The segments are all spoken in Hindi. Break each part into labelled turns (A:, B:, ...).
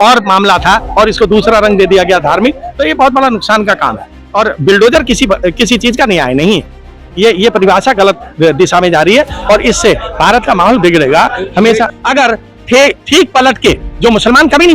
A: और मामला था और इसको दूसरा रंग दे दिया गया धार्मिक, तो ये बहुत बड़ा नुकसान का काम है। और बिल्डोजर किसी चीज का न्याय नहीं है। ये परिभाषा गलत दिशा में जा रही है और इससे भारत का माहौल बिगड़ेगा हमेशा। अगर ठीक पलट के, जो मुसलमान कभी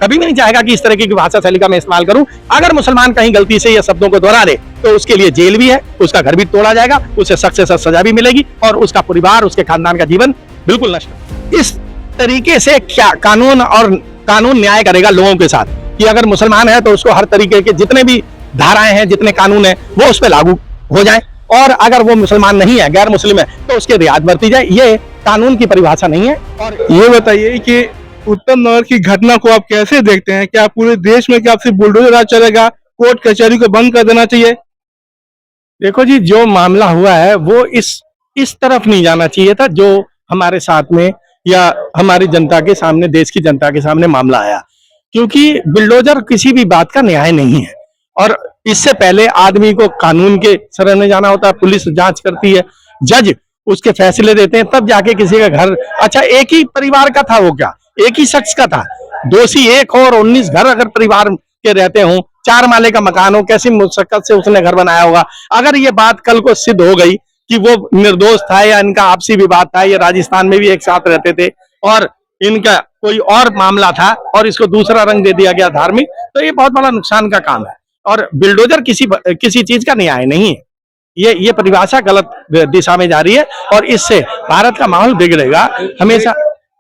A: भी नहीं चाहेगा कि इस तरह की भाषा शैली का मैं इस्तेमाल करूं। अगर मुसलमान कहीं गलती से ये शब्दों को दोहरा दे तो उसके लिए जेल भी है, उसका घर भी तोड़ा जाएगा, उसे सख्त से सख्त सजा भी मिलेगी और उसका परिवार, उसके खानदान का जीवन बिल्कुल नष्ट। इस तरीके से क्या कानून न्याय करेगा लोगों के साथ कि अगर मुसलमान है तो उसको हर तरीके के जितने भी धाराएं हैं, जितने कानून है, वो उस पर लागू हो जाए, और अगर वो मुसलमान नहीं है, गैर मुस्लिम है, तो उसकी रियायत बरती जाए। ये कानून की परिभाषा नहीं है। और
B: ये बताइए कि उत्तम नगर की घटना को आप कैसे देखते हैं? क्या पूरे देश में क्या सिर्फ बुलडोजर राज चलेगा? कोर्ट कचहरी को बंद कर देना चाहिए?
A: देखो जी, जो मामला हुआ है वो इस तरफ नहीं जाना चाहिए था, जो हमारे साथ में या हमारी जनता के सामने, देश की जनता के सामने मामला आया, क्योंकि बिल्डोजर किसी भी बात का न्याय नहीं है। और इससे पहले आदमी को कानून के शरण में जाना होता है, पुलिस जांच करती है, जज उसके फैसले देते हैं, तब जाके किसी का घर। अच्छा, एक ही परिवार का था वो, क्या एक ही शख्स का था? दोषी एक हो और 19 घर अगर परिवार के रहते हों, 4 माले का मकान हो, कैसी मुशक्कत से उसने घर बनाया होगा। अगर ये बात कल को सिद्ध हो गई कि वो निर्दोष था या इनका आपसी विवाद था, ये राजस्थान में भी एक साथ रहते थे और इनका कोई और मामला था और इसको दूसरा रंग दे दिया गया धार्मिक, तो ये बहुत बड़ा नुकसान का काम है। और बिल्डोजर किसी चीज का न्याय नहीं है। ये परिभाषा गलत दिशा में जा रही है और इससे भारत का माहौल बिगड़ेगा हमेशा।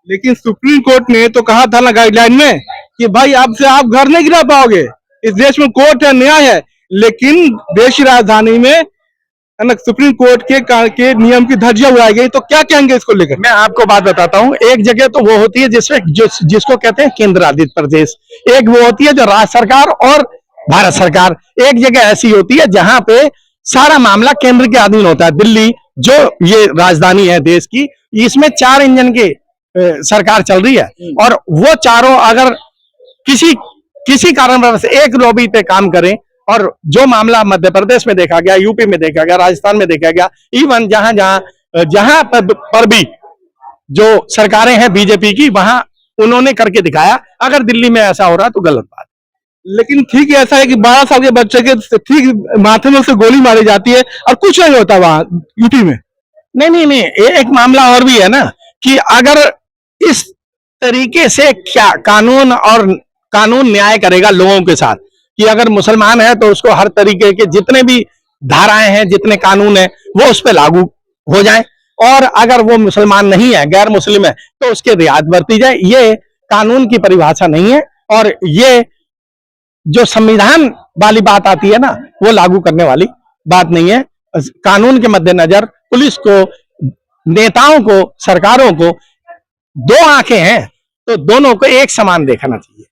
B: लेकिन सुप्रीम कोर्ट ने तो कहा था ना गाइडलाइन में कि भाई आपसे आप घर नहीं गिरा पाओगे, इस देश में कोर्ट है, न्याय है। लेकिन देश की राजधानी में सुप्रीम कोर्ट के नियम की धज्जियां उड़ाई गई, तो क्या कहेंगे इसको लेकर?
A: मैं आपको बात बताता हूँ। एक जगह तो वो होती है जिसको कहते हैं केंद्राधित प्रदेश, एक वो होती है जो राज्य सरकार और भारत सरकार, एक जगह ऐसी होती है जहां पे सारा मामला केंद्र के अधीन होता है। दिल्ली जो ये राजधानी है देश की, इसमें 4 इंजन की सरकार चल रही है और वो चारों अगर किसी कारणवश एक लॉबी पे काम करें, और जो मामला मध्य प्रदेश में देखा गया, यूपी में देखा गया, राजस्थान में देखा गया, इवन जहां पर भी जो सरकारें हैं बीजेपी की, वहां उन्होंने करके दिखाया। अगर दिल्ली में ऐसा हो रहा तो गलत बात।
B: लेकिन ठीक ऐसा है कि 12 साल के बच्चे के ठीक माथे में से गोली मारी जाती है और कुछ नहीं होता वहां यूपी में।
A: नहीं, एक मामला और भी है ना कि अगर इस तरीके से क्या कानून न्याय करेगा लोगों के साथ कि अगर मुसलमान है तो उसको हर तरीके के जितने भी धाराएं हैं, जितने कानून है, वो उस पर लागू हो जाए, और अगर वो मुसलमान नहीं है, गैर मुस्लिम है, तो उसकी रियायत बरती जाए। ये कानून की परिभाषा नहीं है और ये जो संविधान वाली बात आती है ना, वो लागू करने वाली बात नहीं है। कानून के मद्देनजर पुलिस को, नेताओं को, सरकारों को 2 आंखें हैं, तो दोनों को एक समान देखना चाहिए।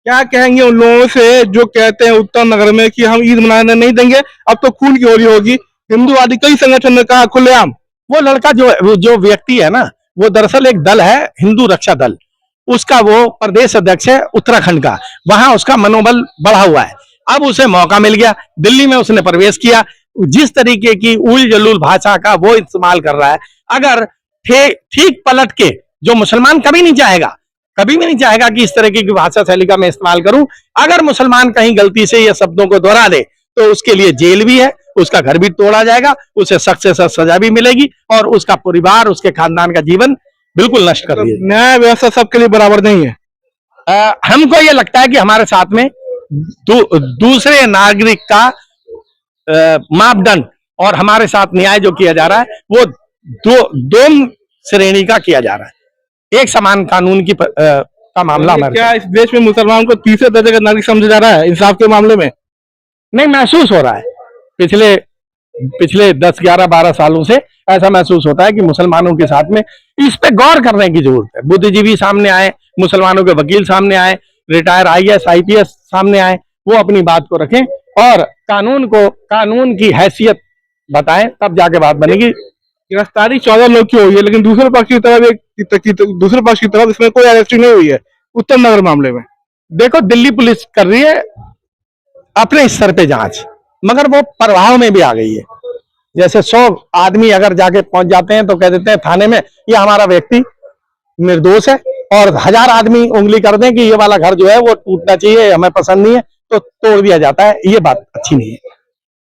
B: क्या कहेंगे उन लोगों से जो कहते हैं उत्तम नगर में कि हम ईद मनाने नहीं देंगे, अब तो खून की होली होगी? हिंदूवादी कई संगठन ने कहा खुलेआम।
A: वो लड़का जो व्यक्ति है ना, वो दरअसल एक दल है, हिंदू रक्षा दल, उसका वो प्रदेश अध्यक्ष है उत्तराखंड का। वहां उसका मनोबल बढ़ा हुआ है। अब उसे मौका मिल गया, दिल्ली में उसने प्रवेश किया। जिस तरीके की उल जलूल भाषा का वो इस्तेमाल कर रहा है, अगर ठीक पलट के, जो मुसलमान कभी भी नहीं चाहेगा कि इस तरह की भाषा शैली का मैं इस्तेमाल करूं। अगर मुसलमान कहीं गलती से ये शब्दों को दोहरा दे तो उसके लिए जेल भी है, उसका घर भी तोड़ा जाएगा, उसे सख्त से सख्त सजा भी मिलेगी और उसका परिवार, उसके खानदान का जीवन बिल्कुल नष्ट कर दिया।
B: न्याय व्यवस्था सबके लिए बराबर नहीं है।
A: हमको ये लगता है कि हमारे साथ में दूसरे नागरिक का मापदंड और हमारे साथ न्याय जो किया जा रहा है वो दो श्रेणी का किया जा रहा है। एक समान कानून की का मामला हमारे।
B: क्या इस देश में मुसलमान को तीसरे दर्जे का नागरिक समझा जा रहा है इंसाफ के मामले में?
A: नहीं, महसूस हो रहा है पिछले 10, 11, 12 सालों से ऐसा महसूस होता है कि मुसलमानों के साथ में इस पे गौर करने की जरूरत है। बुद्धिजीवी सामने आए, मुसलमानों के वकील सामने आए, रिटायर IAS, IPS सामने आए, वो अपनी बात को रखें और कानून की हैसियत बताएं, तब जाके बात बनेगी।
B: गिरफ्तारी 14 लोग की हुई है, लेकिन दूसरे पक्ष की तरफ इसमें कोई अरेस्टिंग नहीं हुई है उत्तम नगर मामले में।
A: देखो, दिल्ली पुलिस कर रही है अपने स्तर पे जांच, मगर वो प्रभाव में भी आ गई है। जैसे 100 आदमी अगर जाके पहुंच जाते हैं तो कह देते हैं थाने में, ये हमारा व्यक्ति निर्दोष है, और 1000 आदमी उंगली कर दें कि ये वाला घर जो है वो टूटना चाहिए, हमें पसंद नहीं है, तो तोड़ दिया जाता है। ये बात अच्छी नहीं है।